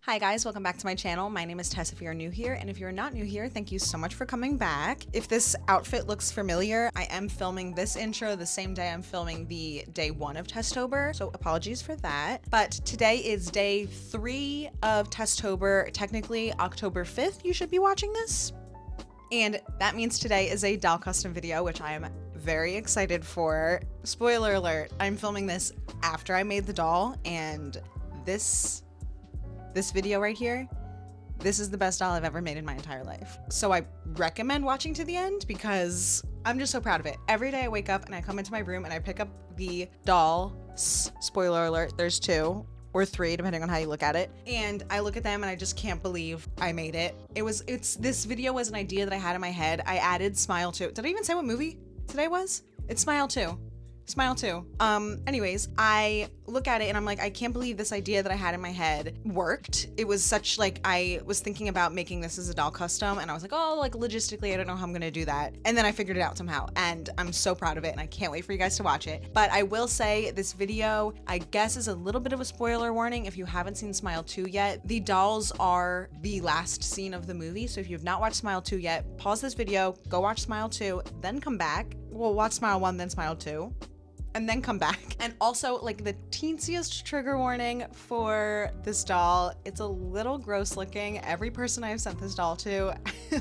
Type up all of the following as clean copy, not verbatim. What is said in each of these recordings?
Hi guys, welcome back to my channel. My name is Tess if you're new here, and if you're not new here, thank you so much for coming back. If this outfit looks familiar, I am filming this intro the same day I'm filming the day 1 of Testtober, so apologies for that. But today is day 3 of Testtober, technically October 5th you should be watching this. And that means today is a doll custom video, which I am very excited for. Spoiler alert, I'm filming this after I made the doll, and this video right here, this is the best doll I've ever made in my entire life. So I recommend watching to the end because I'm just so proud of it. Every day I wake up and I come into my room and I pick up the dolls. Spoiler alert, there's 2 or 3 depending on how you look at it. And I look at them and I just can't believe I made it. This video was an idea that I had in my head. I added Smile 2. Did I even say what movie today was? It's Smile 2. Smile 2. Anyways, I look at it and I'm like, I can't believe this idea that I had in my head worked. It was such like, I was thinking about making this as a doll custom and I was like, oh, like logistically, I don't know how I'm gonna do that. And then I figured it out somehow and I'm so proud of it and I can't wait for you guys to watch it. But I will say this video, I guess, is a little bit of a spoiler warning if you haven't seen Smile 2 yet. The dolls are the last scene of the movie. So if you've not watched Smile 2 yet, pause this video, go watch Smile 2, then come back. Well, watch Smile 1, then Smile 2. And then come back. And also, like, the teensiest trigger warning for this doll, it's a little gross looking. Every person I've sent this doll to,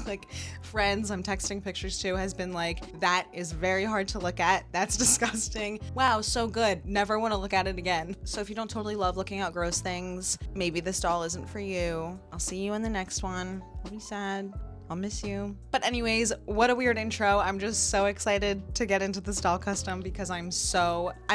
like friends I'm texting pictures to, has been like, that is very hard to look at. That's disgusting. Wow, so good. Never want to look at it again. So if you don't totally love looking at gross things, maybe this doll isn't for you. I'll see you in the next one. Don't be sad. I'll miss you. But anyways, what a weird intro. I'm just so excited to get into this doll custom because I'm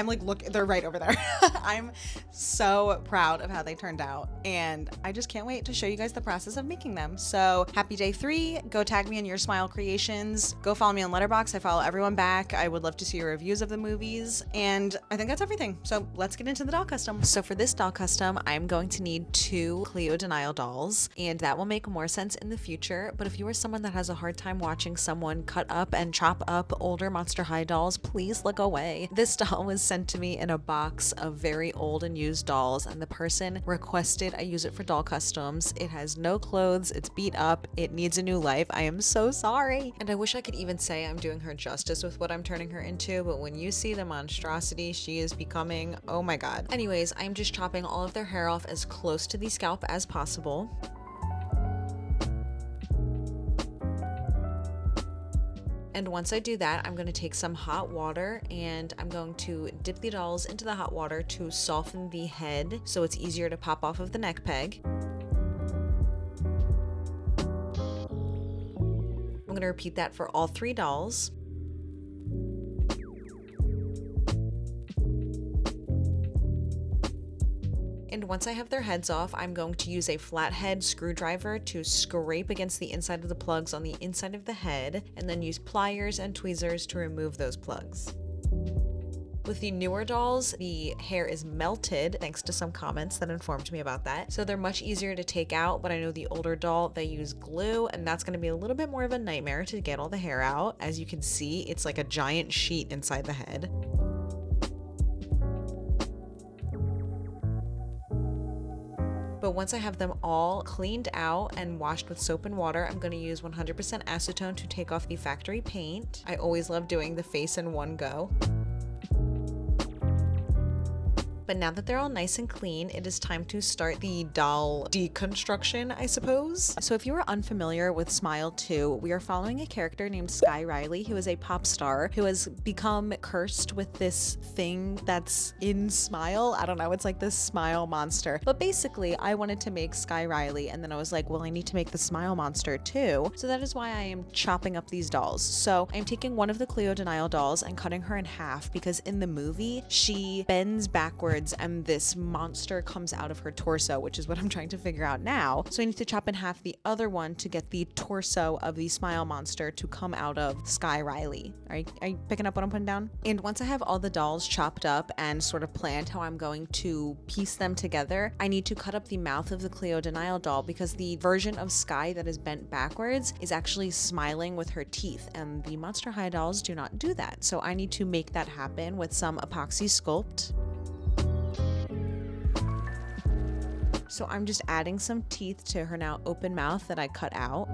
like, look, they're right over there. I'm so proud of how they turned out and I just can't wait to show you guys the process of making them. So happy day 3. Go tag me in your smile creations. Go follow me on Letterboxd. I follow everyone back. I would love to see your reviews of the movies. And I think that's everything. So let's get into the doll custom. So for this doll custom, I'm going to need 2 Cleo Denial dolls, and that will make more sense in the future. But if you are someone that has a hard time watching someone cut up and chop up older Monster High dolls, please look away. This doll was sent to me in a box of very old and used dolls, and the person requested I use it for doll customs. It has no clothes, it's beat up, it needs a new life. I am so sorry. And I wish I could even say I'm doing her justice with what I'm turning her into, but when you see the monstrosity she is becoming, oh my god. Anyways, I'm just chopping all of their hair off as close to the scalp as possible. And once I do that, I'm going to take some hot water and I'm going to dip the dolls into the hot water to soften the head so it's easier to pop off of the neck peg. I'm going to repeat that for all 3 dolls. And once I have their heads off, I'm going to use a flathead screwdriver to scrape against the inside of the plugs on the inside of the head, and then use pliers and tweezers to remove those plugs. With the newer dolls, the hair is melted, thanks to some comments that informed me about that. So they're much easier to take out, but I know the older doll, they use glue, and that's gonna be a little bit more of a nightmare to get all the hair out. As you can see, it's like a giant sheet inside the head. But once I have them all cleaned out and washed with soap and water, I'm going to use 100% acetone to take off the factory paint. I always love doing the face in one go. But now that they're all nice and clean, it is time to start the doll deconstruction, I suppose. So if you are unfamiliar with Smile 2, we are following a character named Skye Riley, who is a pop star who has become cursed with this thing that's in Smile. I don't know, it's like this smile monster. But basically, I wanted to make Skye Riley, and then I was like, well, I need to make the smile monster too. So that is why I am chopping up these dolls. So I'm taking one of the Cleo Denial dolls and cutting her in half because in the movie, she bends backwards and this monster comes out of her torso, which is what I'm trying to figure out now. So I need to chop in half the other one to get the torso of the smile monster to come out of Skye Riley. Are you picking up what I'm putting down? And once I have all the dolls chopped up and sort of planned how I'm going to piece them together, I need to cut up the mouth of the Cleo Denial doll because the version of Skye that is bent backwards is actually smiling with her teeth, and the Monster High dolls do not do that. So I need to make that happen with some epoxy sculpt. So I'm just adding some teeth to her now open mouth that I cut out.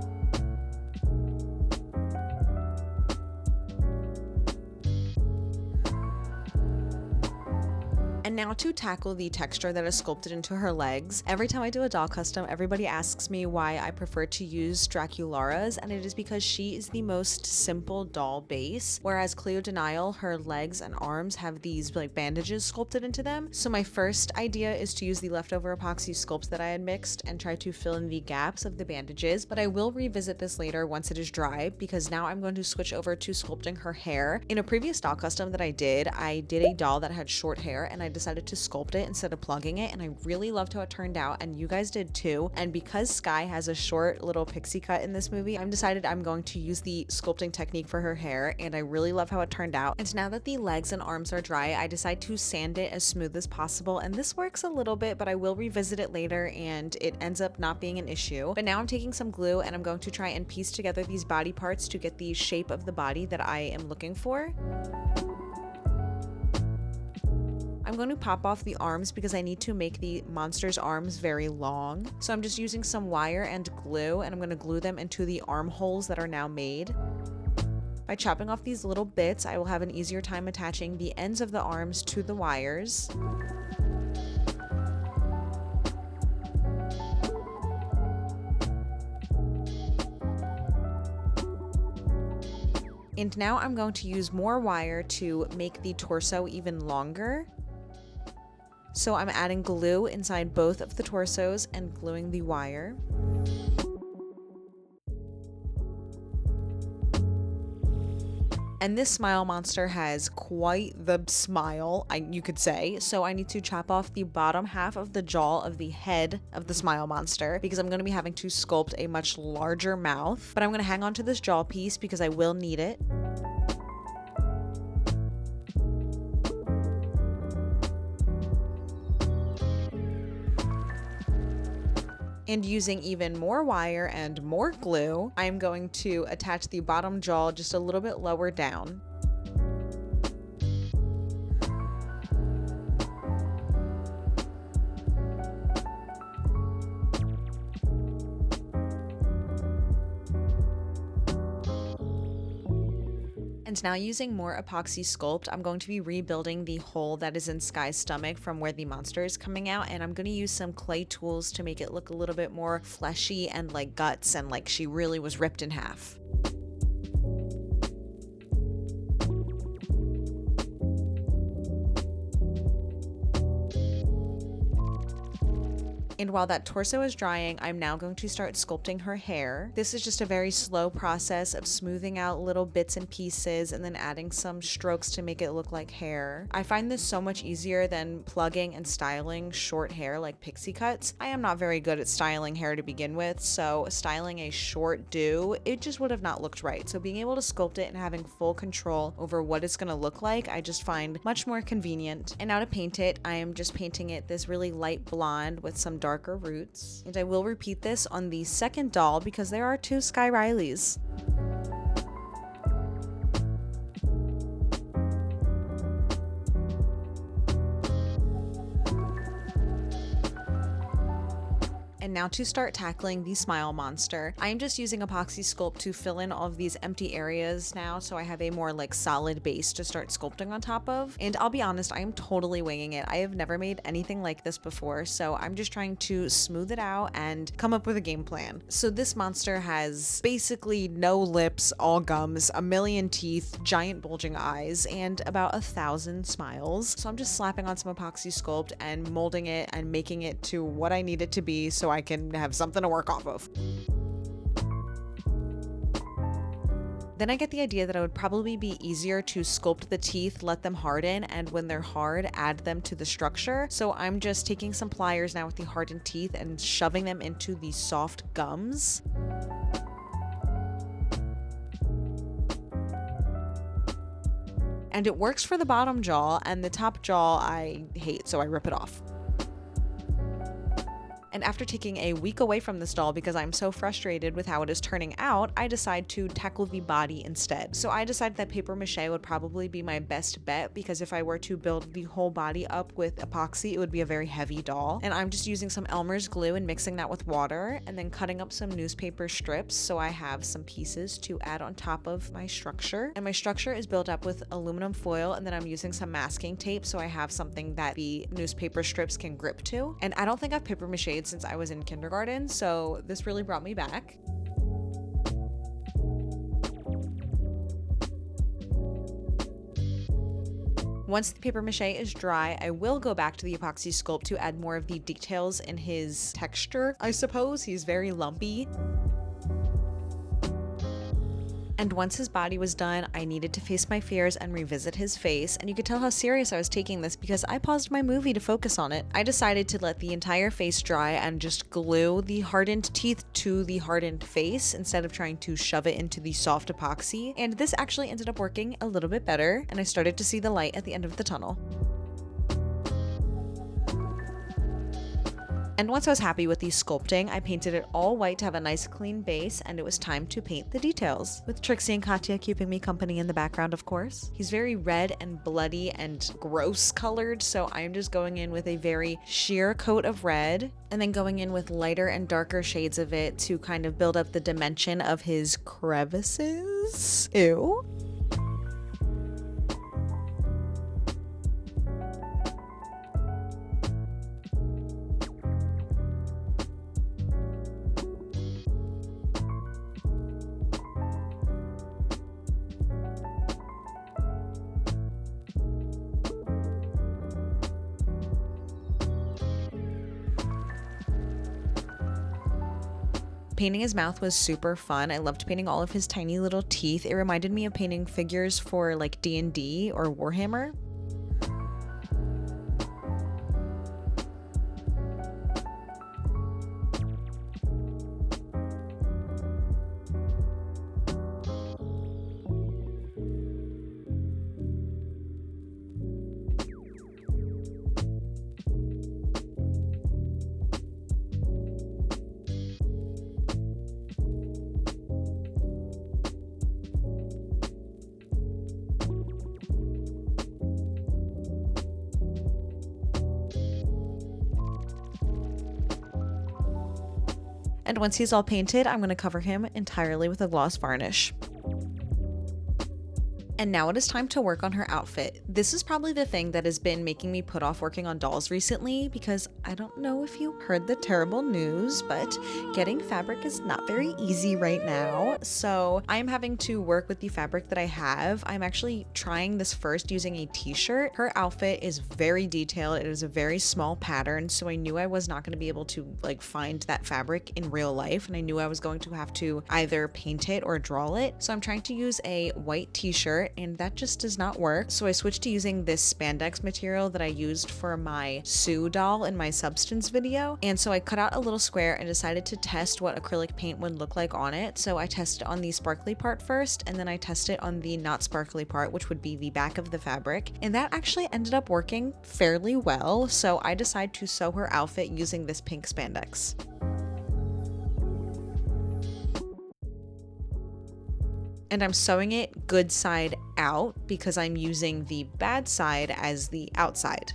And now to tackle the texture that is sculpted into her legs. Every time I do a doll custom, everybody asks me why I prefer to use Draculaura's, and it is because she is the most simple doll base, whereas Cleo Denial, her legs and arms have these like bandages sculpted into them. So my first idea is to use the leftover epoxy sculpt that I had mixed and try to fill in the gaps of the bandages, but I will revisit this later once it is dry, because now I'm going to switch over to sculpting her hair. In a previous doll custom that I did a doll that had short hair, and I decided to sculpt it instead of plugging it, and I really loved how it turned out, and you guys did too. And because Skye has a short little pixie cut in this movie, I'm decided I'm going to use the sculpting technique for her hair, and I really love how it turned out. And now that the legs and arms are dry, I decide to sand it as smooth as possible, and this works a little bit, but I will revisit it later and it ends up not being an issue. But now I'm taking some glue and I'm going to try and piece together these body parts to get the shape of the body that I am looking for. I'm going to pop off the arms because I need to make the monster's arms very long. So I'm just using some wire and glue, and I'm going to glue them into the armholes that are now made. By chopping off these little bits, I will have an easier time attaching the ends of the arms to the wires. And now I'm going to use more wire to make the torso even longer. So I'm adding glue inside both of the torsos and gluing the wire. And this smile monster has quite the smile, you could say. So I need to chop off the bottom half of the jaw of the head of the smile monster because I'm going to be having to sculpt a much larger mouth. But I'm going to hang on to this jaw piece because I will need it. And using even more wire and more glue, I'm going to attach the bottom jaw just a little bit lower down. And now using more epoxy sculpt, I'm going to be rebuilding the hole that is in Skye's stomach from where the monster is coming out, and I'm going to use some clay tools to make it look a little bit more fleshy and like guts and like she really was ripped in half. And while that torso is drying, I'm now going to start sculpting her hair. This is just a very slow process of smoothing out little bits and pieces and then adding some strokes to make it look like hair. I find this so much easier than plugging and styling short hair like pixie cuts. I am not very good at styling hair to begin with, so styling a short do, it just would have not looked right. So being able to sculpt it and having full control over what it's gonna look like, I just find much more convenient. And now to paint it, I am just painting it this really light blonde with some darker roots. And I will repeat this on the second doll because there are two Skye Rileys. And now to start tackling the smile monster, I am just using epoxy sculpt to fill in all of these empty areas now so I have a more like solid base to start sculpting on top of. And I'll be honest, I am totally winging it. I have never made anything like this before, so I'm just trying to smooth it out and come up with a game plan. So this monster has basically no lips, all gums, a million teeth, giant bulging eyes, and about 1,000 smiles. So I'm just slapping on some epoxy sculpt and molding it and making it to what I need it to be so I can have something to work off of. Then I get the idea that it would probably be easier to sculpt the teeth, let them harden, and when they're hard, add them to the structure. So I'm just taking some pliers now with the hardened teeth and shoving them into the soft gums. And it works for the bottom jaw, and the top jaw I hate, so I rip it off. And after taking a week away from this doll because I'm so frustrated with how it is turning out, I decide to tackle the body instead. So I decided that papier-mâché would probably be my best bet, because if I were to build the whole body up with apoxy, it would be a very heavy doll. And I'm just using some Elmer's glue and mixing that with water, and then cutting up some newspaper strips so I have some pieces to add on top of my structure. And my structure is built up with aluminum foil, and then I'm using some masking tape so I have something that the newspaper strips can grip to. And I don't think I've papier-mâchéed since I was in kindergarten, so this really brought me back. Once the papier-mâché is dry, I will go back to the epoxy sculpt to add more of the details in his texture. I suppose he's very lumpy. And once his body was done, I needed to face my fears and revisit his face, and you could tell how serious I was taking this because I paused my movie to focus on it. I decided to let the entire face dry and just glue the hardened teeth to the hardened face instead of trying to shove it into the soft epoxy, and this actually ended up working a little bit better, and I started to see the light at the end of the tunnel. And once I was happy with the sculpting, I painted it all white to have a nice clean base, and it was time to paint the details. With Trixie and Katya keeping me company in the background, of course. He's very red and bloody and gross colored, so I'm just going in with a very sheer coat of red, and then going in with lighter and darker shades of it to kind of build up the dimension of his crevices. Ew. Painting his mouth was super fun. I loved painting all of his tiny little teeth. It reminded me of painting figures for like D&D or Warhammer. And once he's all painted, I'm going to cover him entirely with a gloss varnish. And now it is time to work on her outfit. This is probably the thing that has been making me put off working on dolls recently, because I don't know if you heard the terrible news, but getting fabric is not very easy right now. So I'm having to work with the fabric that I have. I'm actually trying this first using a t-shirt. Her outfit is very detailed. It is a very small pattern, so I knew I was not going to be able to like find that fabric in real life, and I knew I was going to have to either paint it or draw it. So I'm trying to use a white t-shirt, and that just does not work. So I switched to using this spandex material that I used for my Sue doll in my substance video. And so I cut out a little square and decided to test what acrylic paint would look like on it. So I tested on the sparkly part first, and then I tested on the not sparkly part, which would be the back of the fabric. And that actually ended up working fairly well. So I decided to sew her outfit using this pink spandex. And I'm sewing it good side out because I'm using the bad side as the outside.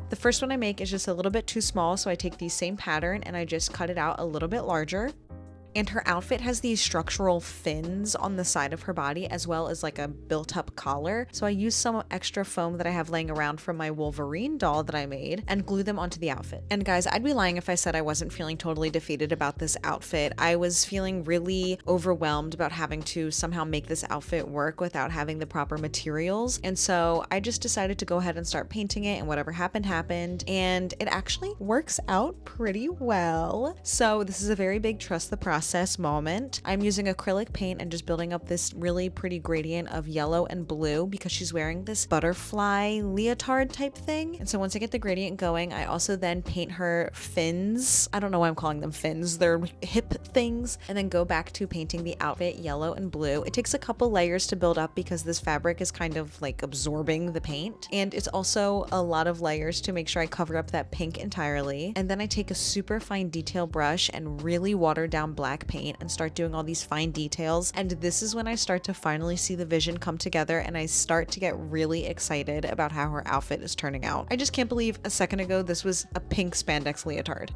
The first one I make is just a little bit too small, so I take the same pattern and I just cut it out a little bit larger. And her outfit has these structural fins on the side of her body, as well as like a built-up collar. So I used some extra foam that I have laying around from my Wolverine doll that I made and glued them onto the outfit. And guys, I'd be lying if I said I wasn't feeling totally defeated about this outfit. I was feeling really overwhelmed about having to somehow make this outfit work without having the proper materials. And so I just decided to go ahead and start painting it, and whatever happened, happened. And it actually works out pretty well. So this is a very big trust the process moment. I'm using acrylic paint and just building up this really pretty gradient of yellow and blue because she's wearing this butterfly leotard type thing. And so once I get the gradient going, I also then paint her fins. I don't know why I'm calling them fins. They're hip things. And then go back to painting the outfit yellow and blue. It takes a couple layers to build up because this fabric is kind of like absorbing the paint. And it's also a lot of layers to make sure I cover up that pink entirely. And then I take a super fine detail brush and really water down black paint and start doing all these fine details. And this is when I start to finally see the vision come together, and I start to get really excited about how her outfit is turning out. I just can't believe a second ago this was a pink spandex leotard.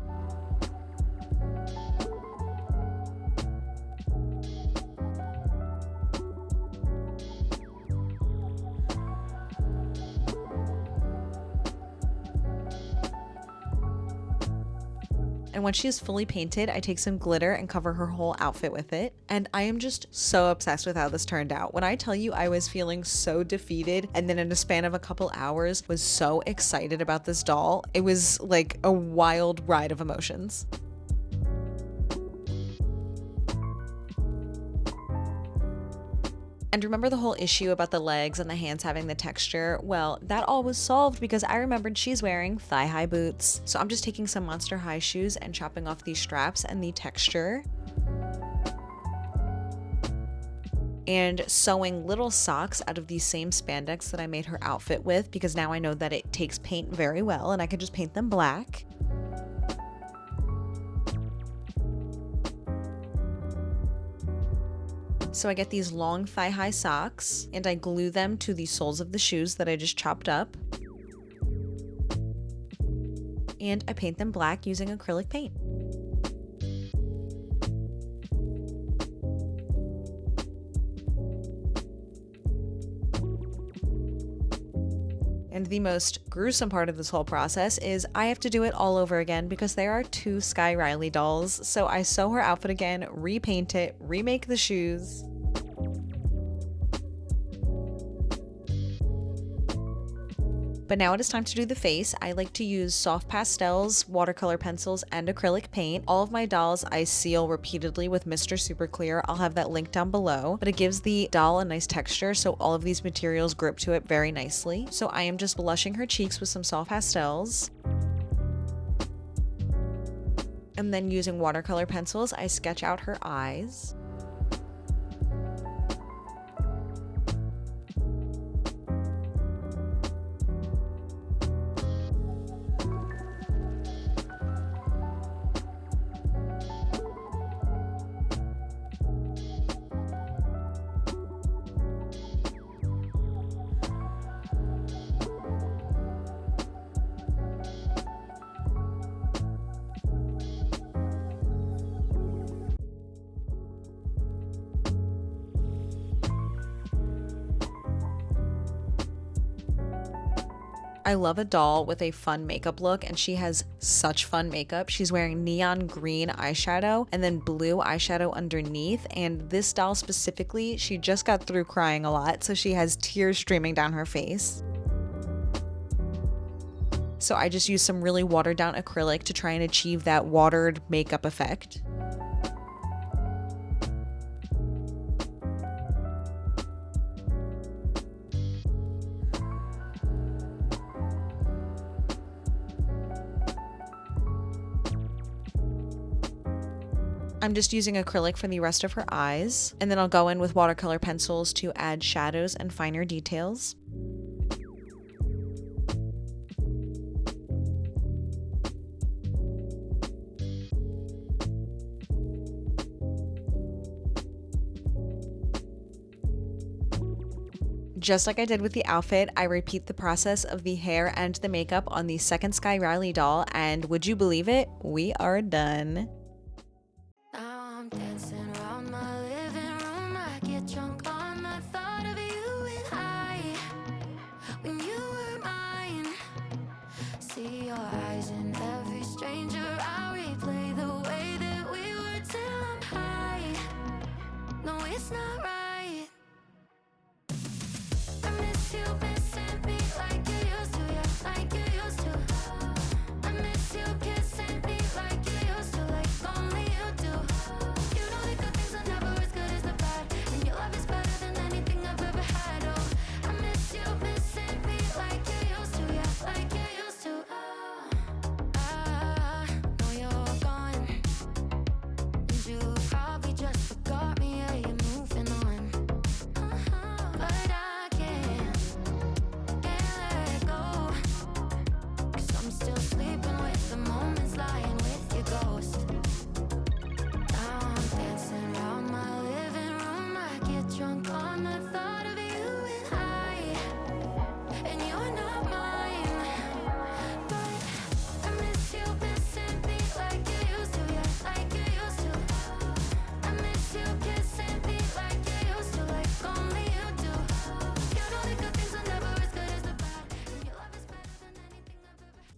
And when she is fully painted, I take some glitter and cover her whole outfit with it. And I am just so obsessed with how this turned out. When I tell you I was feeling so defeated, and then in a span of a couple hours was so excited about this doll, it was like a wild ride of emotions. And remember the whole issue about the legs and the hands having the texture? Well, that all was solved because I remembered she's wearing thigh-high boots. So I'm just taking some Monster High shoes and chopping off these straps and the texture. And sewing little socks out of the same spandex that I made her outfit with, because now I know that it takes paint very well and I can just paint them black. So I get these long thigh-high socks and I glue them to the soles of the shoes that I just chopped up. And I paint them black using acrylic paint. And the most gruesome part of this whole process is I have to do it all over again because there are 2 Skye Riley dolls. So I sew her outfit again, repaint it, remake the shoes. But now it is time to do the face. I like to use soft pastels, watercolor pencils, and acrylic paint. All of my dolls I seal repeatedly with Mr. Super Clear. I'll have that link down below, but it gives the doll a nice texture, so all of these materials grip to it very nicely. So I am just blushing her cheeks with some soft pastels. And then using watercolor pencils, I sketch out her eyes. I love a doll with a fun makeup look, and she has such fun makeup. She's wearing neon green eyeshadow and then blue eyeshadow underneath, and this doll specifically, she just got through crying a lot, so she has tears streaming down her face. So I just used some really watered down acrylic to try and achieve that watered makeup effect. I'm just using acrylic for the rest of her eyes, and then I'll go in with watercolor pencils to add shadows and finer details. Just like I did with the outfit, I repeat the process of the hair and the makeup on the second Skye Riley doll, and would you believe it? We are done. Now I'm dancing it's not right. I miss you missing me like you used to, yeah, like you used to. I miss you kissing me like you used to, like only you do. You know the good things are never as good as the bad, and your love is better than anything I've ever had. Oh, I miss you missing me like you used to, yeah, like you used to. I know you're gone, and you probably just forgot me, yeah, you're moving on. But I can't let go, 'cause I'm still sleeping with the moments, lying with your ghost. Now I'm dancing around my living room. I get drunk on the thought of you and you're not mine. But I miss you missing me like you used to, yeah, like you used to. I miss you kissing me like you used to, like only you do. You know the good things are never as good as the bad, and your love is better than anything I've ever had.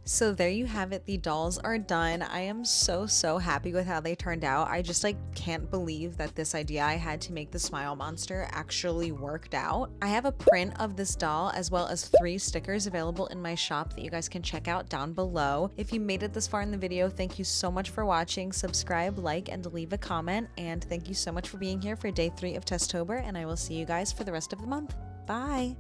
So there you have it, the dolls are done. I am so happy with how they turned out. I just like can't believe that this idea I had to make the smile monster actually worked out. I have a print of this doll as well as 3 stickers available in my shop that you guys can check out down below. If you made it this far in the video, thank you so much for watching. Subscribe, like, and leave a comment. And thank you so much for being here for day 3 of Tesstober, and I will see you guys for the rest of the month. Bye!